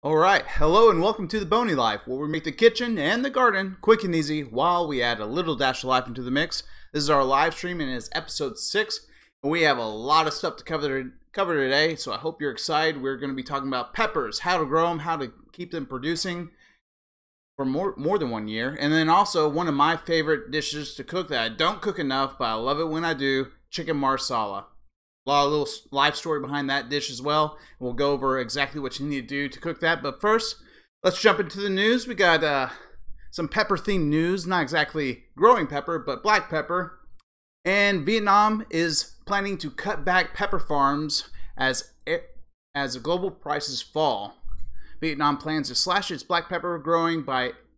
Alright, hello and welcome to the Boney Life, where we make the kitchen and the garden quick and easy while we add a little dash of life into the mix. This is our live stream and it's episode 6, and we have a lot of stuff to cover today, so I hope you're excited. We're going to be talking about peppers, how to grow them, how to keep them producing for more than 1 year, and then also one of my favorite dishes to cook that I don't cook enough, but I love it when I do, chicken Marsala. A lot of little life story behind that dish as well. We'll go over exactly what you need to do to cook that. But first, let's jump into the news. We got some pepper-themed news. Not exactly growing pepper, but black pepper. And Vietnam is planning to cut back pepper farms as global prices fall. Vietnam plans to slash its black pepper growing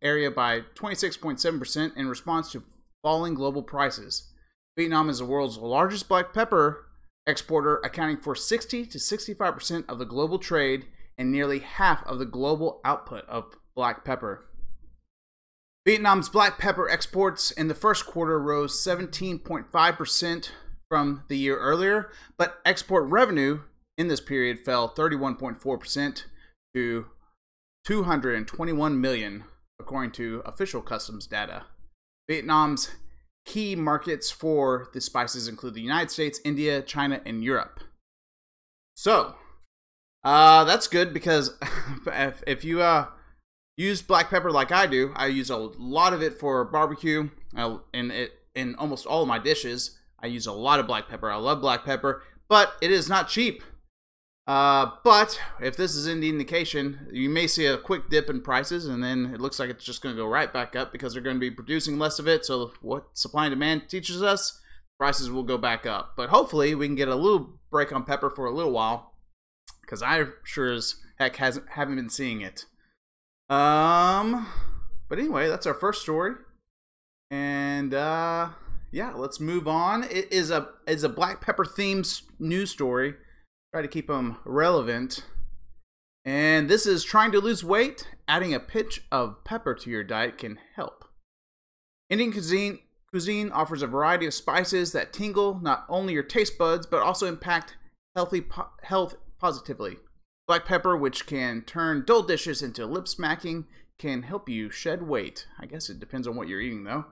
area by 26.7% in response to falling global prices. Vietnam is the world's largest black pepper exporter, accounting for 60 to 65% of the global trade and nearly half of the global output of black pepper. Vietnam's black pepper exports in the first quarter rose 17.5% from the year earlier, but export revenue in this period fell 31.4% to $221 million, according to official customs data. Vietnam's key markets for the spices include the United States, India, China, and Europe. So, that's good because if you use black pepper like I do, I use a lot of it for barbecue. In almost all of my dishes, I use a lot of black pepper. I love black pepper, but it is not cheap. But if this is any indication, you may see a quick dip in prices, and then it looks like it's just going to go right back up because they're going to be producing less of it. So what supply and demand teaches us, prices will go back up. But hopefully we can get a little break on pepper for a little while, because I sure as heck haven't been seeing it. But anyway, that's our first story, and yeah, let's move on. It is a black pepper themed news story. Try to keep them relevant. And this is trying to lose weight. Adding a pinch of pepper to your diet can help. Indian cuisine offers a variety of spices that tingle not only your taste buds, but also impact health positively. Black pepper, which can turn dull dishes into lip smacking, can help you shed weight. I guess it depends on what you're eating, though.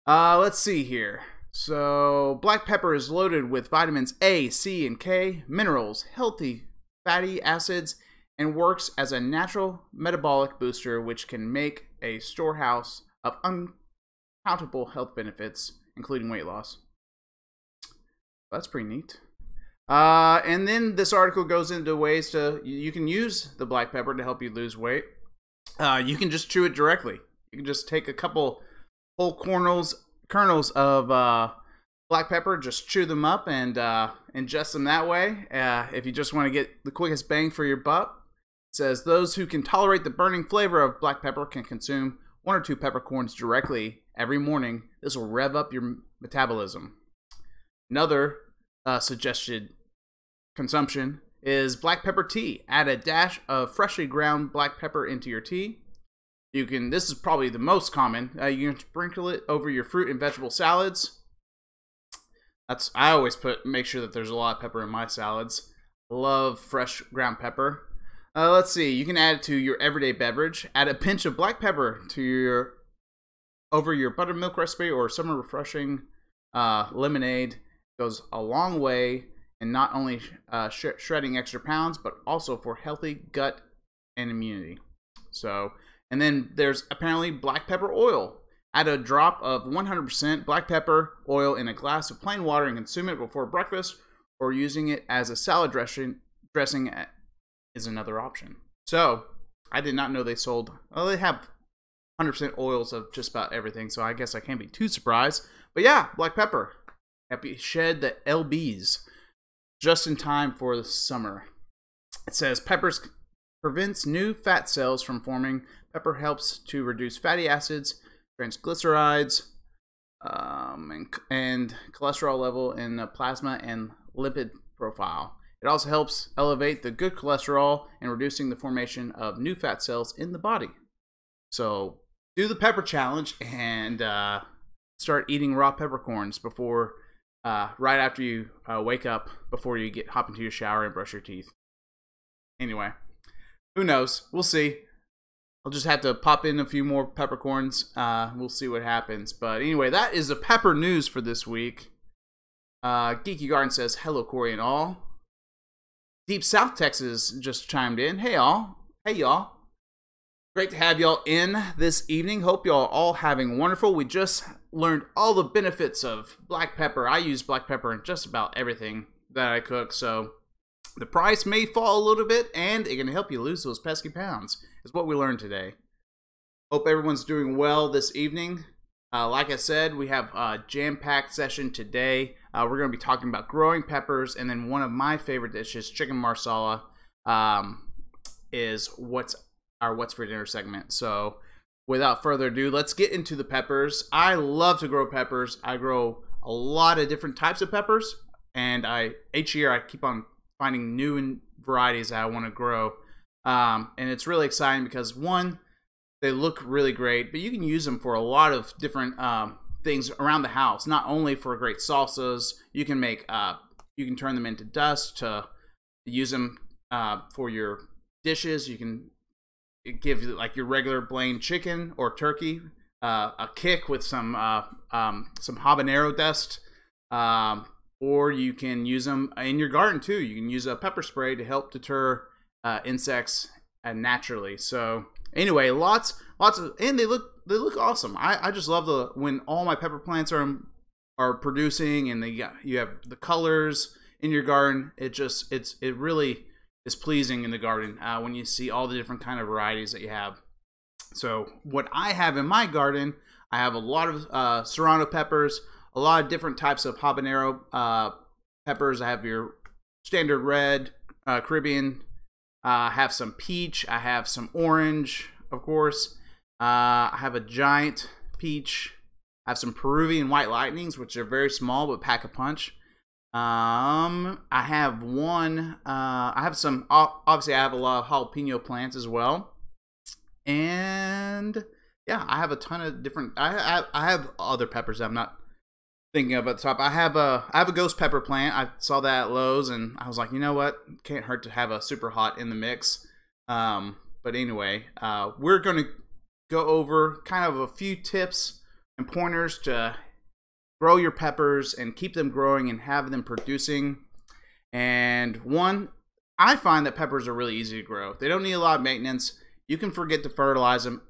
Let's see here. So, black pepper is loaded with vitamins A, C, and K, minerals, healthy fatty acids, and works as a natural metabolic booster, which can make a storehouse of uncountable health benefits, including weight loss. That's pretty neat. And then this article goes into ways you can use the black pepper to help you lose weight. You can just chew it directly. You can just take a couple whole kernels of black pepper, just chew them up and ingest them that way. If you just want to get the quickest bang for your buck, it says those who can tolerate the burning flavor of black pepper can consume 1 or 2 peppercorns directly every morning. This will rev up your metabolism. Another suggested consumption is black pepper tea. Add a dash of freshly ground black pepper into your tea. This is probably the most common. You can sprinkle it over your fruit and vegetable salads. I always make sure that there's a lot of pepper in my salads. Love fresh ground pepper. Let's see. You can add it to your everyday beverage. Add a pinch of black pepper over your buttermilk recipe or summer refreshing lemonade. Goes a long way in not only shredding extra pounds, but also for healthy gut and immunity. And then there's apparently black pepper oil. Add a drop of 100% black pepper oil in a glass of plain water and consume it before breakfast, or using it as a salad dressing is another option. So, I did not know they sold, well, they have 100% oils of just about everything, so I guess I can't be too surprised. But yeah, black pepper. Happy shed the LBs just in time for the summer. It says peppers prevents new fat cells from forming. Pepper helps to reduce fatty acids, triglycerides, and cholesterol level in the plasma and lipid profile. It also helps elevate the good cholesterol and reducing the formation of new fat cells in the body. So do the pepper challenge and start eating raw peppercorns before, right after you wake up, before you hop into your shower and brush your teeth. Anyway, Who knows? We'll see. I'll just have to pop in a few more peppercorns. We'll see what happens. But anyway, that is the pepper news for this week. Geeky Garden says, hello, Corey and all. Deep South Texas just chimed in. Hey, all. Hey, y'all. Great to have y'all in this evening. Hope y'all are all having wonderful. We just learned all the benefits of black pepper. I use black pepper in just about everything that I cook. So the price may fall a little bit, and it can help you lose those pesky pounds, is what we learned today. Hope everyone's doing well this evening. Like I said, we have a jam-packed session today. We're going to be talking about growing peppers, and then one of my favorite dishes, chicken marsala, is what's for dinner segment. So without further ado, let's get into the peppers. I love to grow peppers. I grow a lot of different types of peppers, and each year I keep on finding new varieties that I want to grow. And it's really exciting because, one, they look really great, but you can use them for a lot of different things around the house. Not only for great salsas, you can make you can turn them into dust to use them for your dishes. You can give like your regular plain chicken or turkey a kick with some habanero dust, or you can use them in your garden too. You can use a pepper spray to help deter insects naturally. So anyway, lots of, and they look awesome. I just love when all my pepper plants are producing, and you have the colors in your garden. It really is pleasing in the garden when you see all the different kind of varieties that you have. So what I have in my garden, I have a lot of serrano peppers, a lot of different types of habanero peppers. I have your standard red, Caribbean. I have some peach. I have some orange, of course. I have a giant peach. I have some Peruvian white lightnings, which are very small but pack a punch. I have one. I have some. Obviously, I have a lot of jalapeno plants as well. And yeah, I have a ton of different. I have other peppers that I'm not thinking of at the top. I have a ghost pepper plant. I saw that at Lowe's, and I was like, you know what? Can't hurt to have a super hot in the mix. But anyway, we're going to go over kind of a few tips and pointers to grow your peppers and keep them growing and have them producing. And one, I find that peppers are really easy to grow. They don't need a lot of maintenance. You can forget to fertilize them.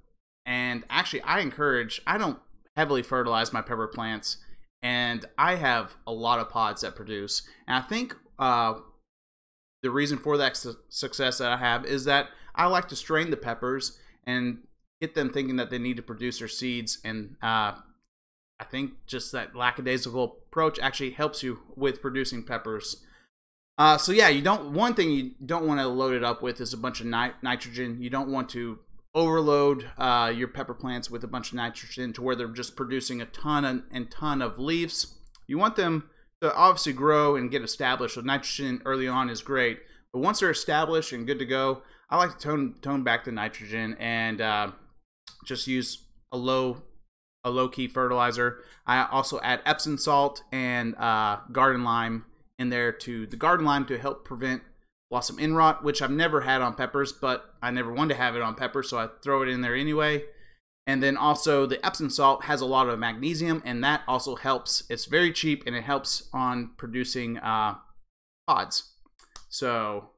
And actually, I don't heavily fertilize my pepper plants. And I have a lot of pods that produce. And I think the reason for that success that I have is that I like to strain the peppers and get them thinking that they need to produce their seeds. And I think just that lackadaisical approach actually helps you with producing peppers. So yeah, one thing you don't want to load it up with is a bunch of nitrogen. You don't want to overload your pepper plants with a bunch of nitrogen to where they're just producing a ton of leaves. You want them to obviously grow and get established. So nitrogen early on is great, but once they're established and good to go, I like to tone back the nitrogen and just use a low-key fertilizer. I also add Epsom salt and garden lime in there to help prevent blossom end rot, which I've never had on peppers, but I never wanted to have it on peppers, so I throw it in there anyway. And then also the Epsom salt has a lot of magnesium, and that also helps. It's very cheap, and it helps on producing pods. So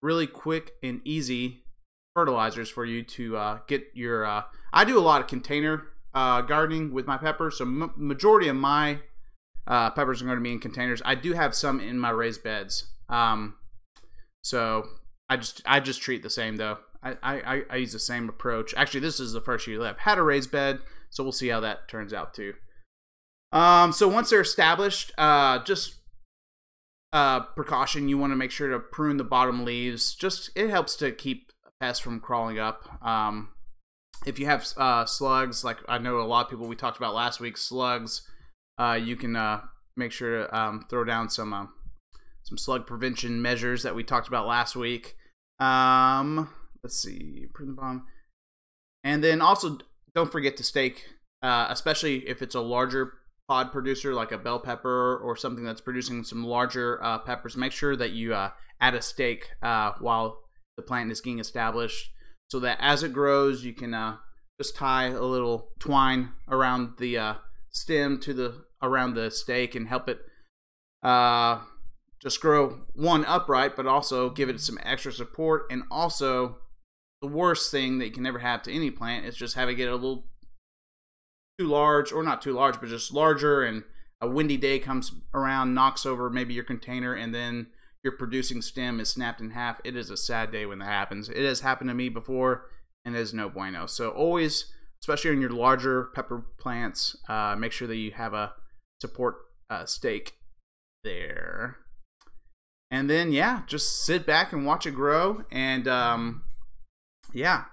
really quick and easy fertilizers for you to get your... I do a lot of container gardening with my peppers, so majority of my peppers are going to be in containers. I do have some in my raised beds. So I just treat the same though. I use the same approach. Actually, this is the first year that I've had a raised bed, so we'll see how that turns out too. So once they're established, just precaution, you want to make sure to prune the bottom leaves. It helps to keep pests from crawling up. If you have slugs, like I know a lot of people we talked about last week, slugs, you can make sure to throw down some slug prevention measures that we talked about last week. Let's see, prune the bottom. And then also don't forget to stake, especially if it's a larger pod producer like a bell pepper or something that's producing some larger peppers. Make sure that you add a stake while the plant is getting established, so that as it grows, you can just tie a little twine around the stem to around the stake and help it just grow, one, upright, but also give it some extra support. And also, the worst thing that you can ever have to any plant is just have it get a little too large, or not too large, but just larger, and a windy day comes around, knocks over maybe your container, and then your producing stem is snapped in half. It is a sad day when that happens. It has happened to me before, and it is no bueno. So always, especially in your larger pepper plants, make sure that you have a support stake there. And then, yeah, just sit back and watch it grow. And yeah,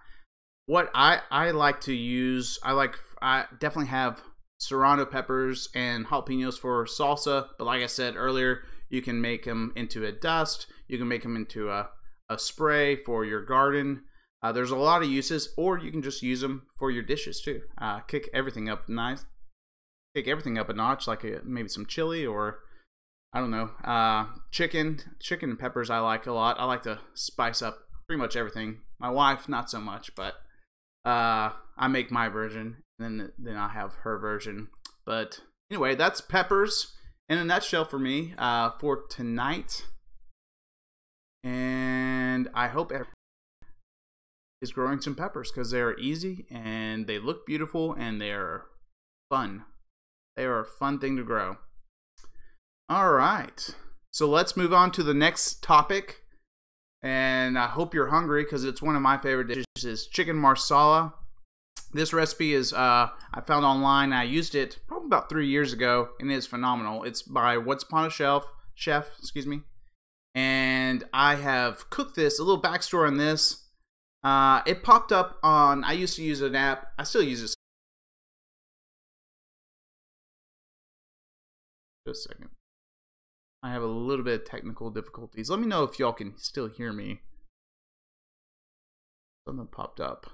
what I like to use, I definitely have serrano peppers and jalapenos for salsa, but like I said earlier, you can make them into a dust, you can make them into a spray for your garden. There's a lot of uses, or you can just use them for your dishes too. Kick everything up nice, kick everything up a notch, like maybe some chili, or I don't know, chicken and peppers I like a lot. I like to spice up pretty much everything. My wife, not so much, but I make my version, and then I have her version. But anyway, that's peppers in a nutshell for me for tonight. And I hope everyone is growing some peppers, because they are easy and they look beautiful and they're fun. They are a fun thing to grow. All right, so let's move on to the next topic. And I hope you're hungry, because it's one of my favorite dishes, is chicken marsala. This recipe is I found online. I used it probably about 3 years ago, and it is phenomenal. It's by What's Upon a Chef, excuse me. And I have cooked this. A little backstory on this. It popped up on, I used to use an app. I still use it. Just a second. I have a little bit of technical difficulties. Let me know if y'all can still hear me. Something popped up.